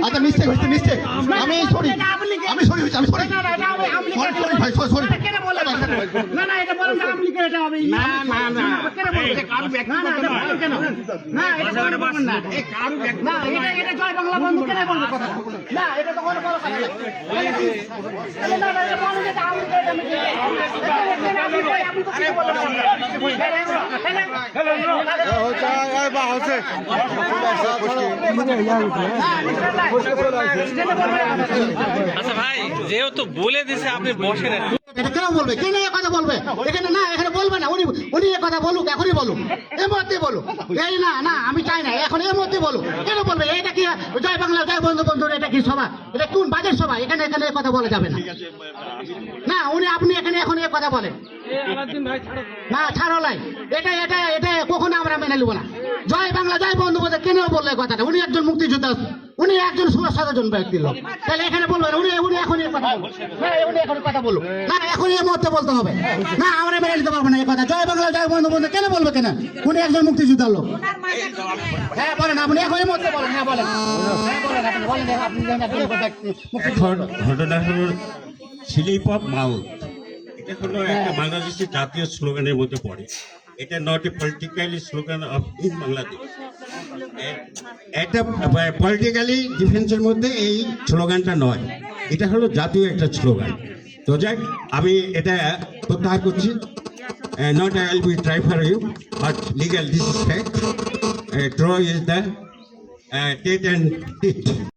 আচ্ছা মিস্টেক হয়েছে মিস্টেক আমি সরি আমি সরি হয়েছি আমি সরি ভাই সরি না না এটা বলেন আওয়ামী লীগের এটা হবে না না না কেন বলছেন কারু ব্যক্তিগত কেন না এটা বলবেন না এই কারু না এটা জয় বাংলা বন্ধু কেন বলবে কথা না এটা তো কোনো বড় কথা না না না এটা বলেন যে আওয়ামী লীগের এটা আমি আপনি তো কি আচ্ছা ভাই যেহেতু বলে দিছে আপনি বসেন এটা কেন বলবে কেন এই কথা বলবে এখানে না এখানে বলবে না উনি উনি এই কথা বলুক এখনই বলুক এর মধ্যে বলুক এই না না আমি চাই না এখন এর মধ্যে বলুক কেন বলবে এটা কি জয় বাংলা জয় বন্ধু বন্ধু এটা কি সভা এটা কোন বাজার সভা এখানে এখানে এই কথা বলা যাবে না না উনি আপনি এখানে এখন এই কথা বলেন না ছাড়ো লাই এটা এটা এটা কখনো আমরা মেনে নেব না জয় বাংলা জয় বন্ধু বন্ধু কেন বললে কথাটা উনি একজন মুক্তিযোদ্ধা উনি একজন সুরক্ষাজন ব্যক্তি লোক তাহলে এখানে বলবেন উনি উনি এখন এই কথা বলুন হ্যাঁ উনি এখন কথা বলুন না এখন এই মুহূর্তে বলতে হবে না আমরা মেনে নিতে পারবো না এই কথা জয় বাংলা জয় বন্ধু বন্ধু কেন বলবে কেন উনি একজন মুক্তিযোদ্ধার লোক হ্যাঁ বলেন আপনি এখন এই মুহূর্তে বলেন হ্যাঁ বলেন এখন ঘটনা হলো স্লিপ অফ মাউথ এটা হলো একটা বাংলাদেশের জাতীয় স্লোগানের মধ্যে পড়ে এটা not a politically slogan of in Bangladesh এটা পলিটিক্যালি ডিফেন্সের মধ্যে এই স্লোগানটা নয় এটা হলো জাতীয় একটা স্লোগান তো যাক আমি এটা প্রত্যাহার করছি not I will be try for you but legal this is fact draw is the tat and tit